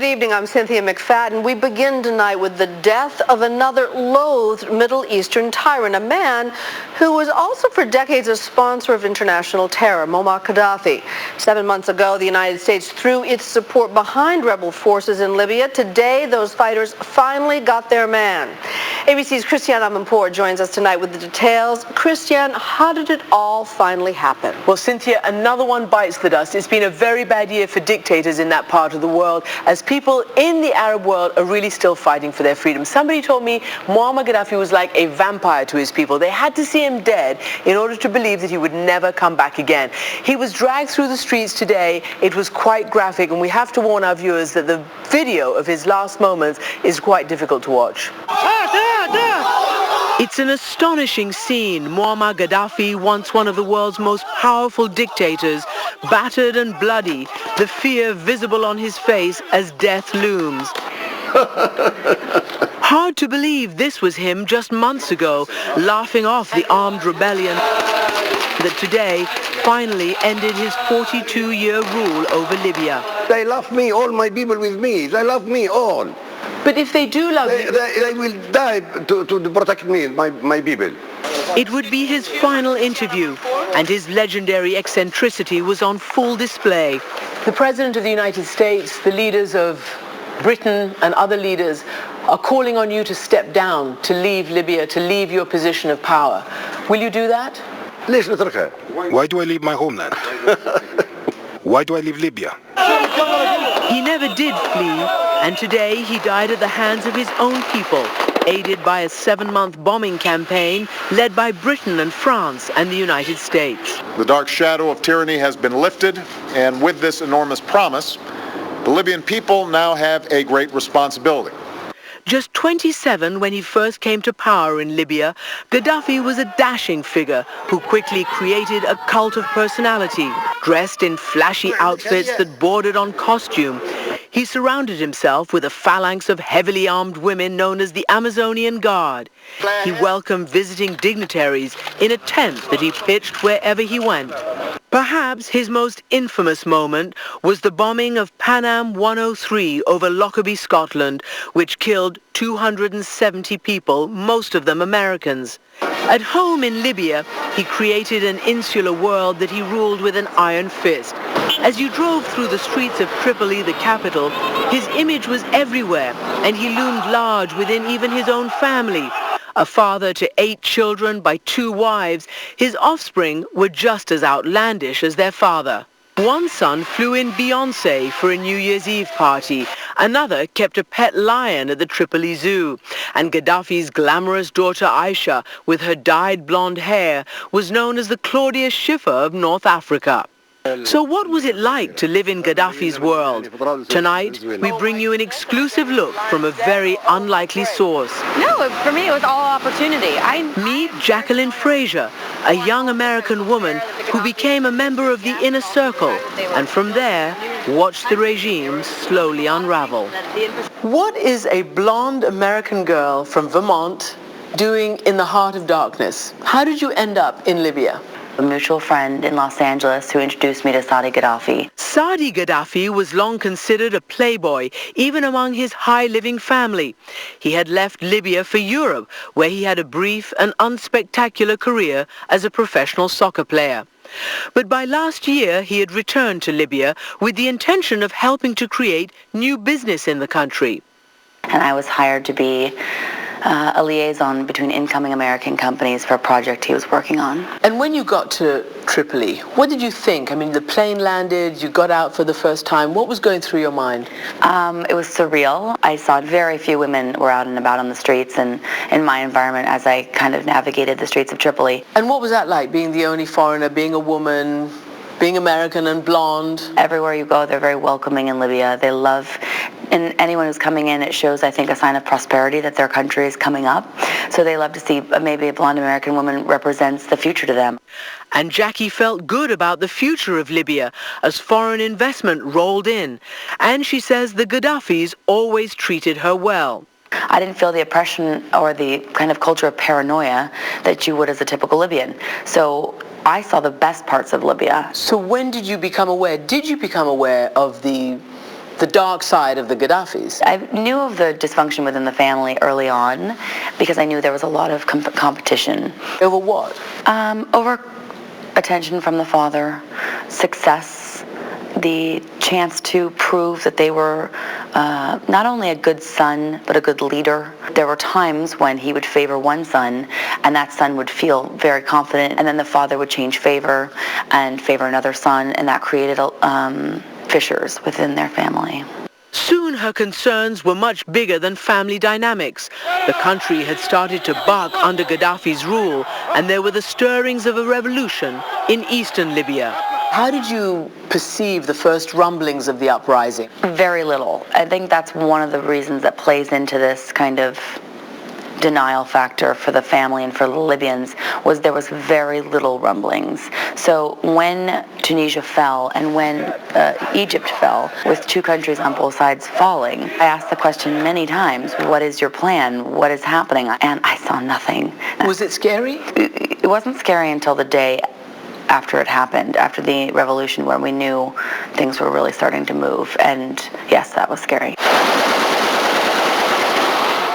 evening. I'm Cynthia McFadden. We begin tonight with the death of another loathed Middle Eastern tyrant, a man who was also for decades a sponsor of international terror, Moammar Gadhafi. 7 months ago, the United States threw its support behind rebel forces in Libya. Today, those fighters finally got their man. ABC's Christiane Amanpour joins us tonight with the details. Christiane, how did it all finally happen? Well, Cynthia, another one bites the dust. It's been a very bad year for dictators in that part of the world, as people in the Arab world are really still fighting for their freedom. Somebody told me Moammar Gadhafi was like a vampire to his people. They had to see him dead in order to believe that he would never come back again. He was dragged through the streets today. It was quite graphic, and we have to warn our viewers that the video of his last moments is quite difficult to watch. It's an astonishing scene. Moammar Gadhafi, once one of the world's most powerful dictators, battered and bloody, the fear visible on his face as death looms. Hard to believe this was him just months ago, laughing off the armed rebellion that today finally ended his 42-year rule over Libya. They love me, all my people with me. They love me all. But if they do love you... They will die to protect me, my people. It would be his final interview, and his legendary eccentricity was on full display. The President of the United States, the leaders of Britain and other leaders are calling on you to step down, to leave Libya, to leave your position of power. Will you do that? Why do I leave my homeland? Why do I leave Libya? He never did flee, and today he died at the hands of his own people, aided by a 7-month bombing campaign led by Britain and France and the United States. The dark shadow of tyranny has been lifted, and with this enormous promise, the Libyan people now have a great responsibility. Just 27 when he first came to power in Libya, Gadhafi was a dashing figure who quickly created a cult of personality. Dressed in flashy outfits that bordered on costume, he surrounded himself with a phalanx of heavily armed women known as the Amazonian Guard. He welcomed visiting dignitaries in a tent that he pitched wherever he went. Perhaps his most infamous moment was the bombing of Pan Am 103 over Lockerbie, Scotland, which killed 270 people, most of them Americans. At home in Libya, he created an insular world that he ruled with an iron fist. As you drove through the streets of Tripoli, the capital, his image was everywhere, and he loomed large within even his own family. A father to 8 children by 2 wives, his offspring were just as outlandish as their father. One son flew in Beyoncé for a New Year's Eve party. Another kept a pet lion at the Tripoli Zoo. And Gadhafi's glamorous daughter Aisha, with her dyed blonde hair, was known as the Claudia Schiffer of North Africa. So what was it like to live in Gadhafi's world? Tonight, we bring you an exclusive look from a very unlikely source. No, for me it was all opportunity. Meet Jacqueline Frazier, a young American woman who became a member of the inner circle, and from there, watched the regime slowly unravel. What is a blonde American girl from Vermont doing in the heart of darkness? How did you end up in Libya? A mutual friend in Los Angeles who introduced me to Saadi Gadhafi. Saadi Gadhafi was long considered a playboy, even among his high-living family. He had left Libya for Europe, where he had a brief and unspectacular career as a professional soccer player. But by last year, he had returned to Libya with the intention of helping to create new business in the country. And I was hired to be a liaison between incoming American companies for a project he was working on. And when you got to Tripoli, what did you think? I mean, the plane landed, you got out for the first time. What was going through your mind? It was surreal. I saw very few women were out and about on the streets and in my environment as I kind of navigated the streets of Tripoli. And what was that like, being the only foreigner, being a woman, being American and blonde? Everywhere you go, they're very welcoming in Libya. They love, and anyone who's coming in, it shows, I think, a sign of prosperity that their country is coming up. So they love to see maybe a blonde American woman represents the future to them. And Jackie felt good about the future of Libya as foreign investment rolled in. And she says the Gaddafis always treated her well. I didn't feel the oppression or the kind of culture of paranoia that you would as a typical Libyan. So I saw the best parts of Libya. So when did you become aware? Did you become aware of the the dark side of the Gaddafis. I knew of the dysfunction within the family early on because I knew there was a lot of competition. Over what? Over attention from the father, success, the chance to prove that they were not only a good son, but a good leader. There were times when he would favor one son, and that son would feel very confident, and then the father would change favor and favor another son, and that created fissures within their family. Soon her concerns were much bigger than family dynamics. The country had started to buck under Gaddafi's rule, and there were the stirrings of a revolution in eastern Libya. How did you perceive the first rumblings of the uprising? Very little. I think that's one of the reasons that plays into this kind of denial factor for the family and for the Libyans, was there was very little rumblings. So when Tunisia fell and when Egypt fell, with two countries on both sides falling, I asked the question many times, what is your plan? What is happening? And I saw nothing. Was it scary? It wasn't scary until the day after it happened, after the revolution, where we knew things were really starting to move. And yes, that was scary.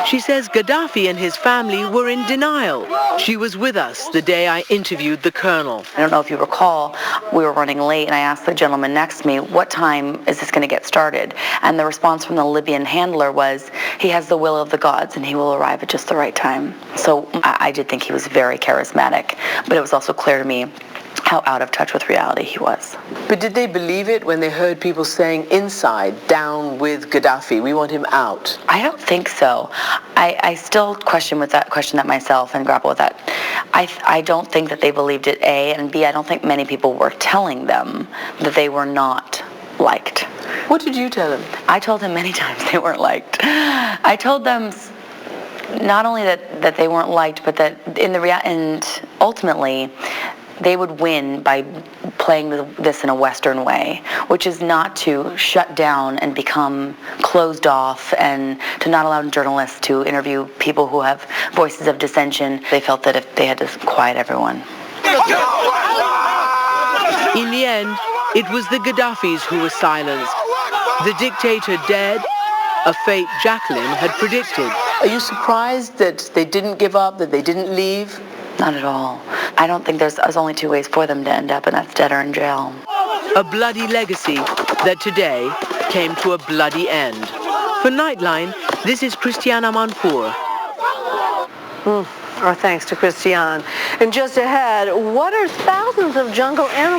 She says Gaddafi and his family were in denial. She was with us the day I interviewed the colonel. I don't know if you recall, we were running late and I asked the gentleman next to me, what time is this going to get started? And the response from the Libyan handler was, he has the will of the gods and he will arrive at just the right time. So I did think he was very charismatic, but it was also clear to me how out of touch with reality he was. But did they believe it when they heard people saying inside, down with Gaddafi, we want him out? I don't think so. I still question that myself and grapple with that. I don't think that they believed it, A, and B, I don't think many people were telling them that they were not liked. What did you tell them? I told them many times they weren't liked. I told them not only that they weren't liked, but that and ultimately they would win by playing this in a Western way, which is not to shut down and become closed off and to not allow journalists to interview people who have voices of dissension. They felt that if they had to quiet everyone. In the end, it was the Gaddafis who were silenced. The dictator dead, a fate Jacqueline had predicted. Are you surprised that they didn't give up, that they didn't leave? Not at all. I don't think there's only two ways for them to end up, and that's dead or in jail. A bloody legacy that today came to a bloody end. For Nightline, this is Christiane Amanpour. Our thanks to Christiane. And just ahead, what are thousands of jungle animals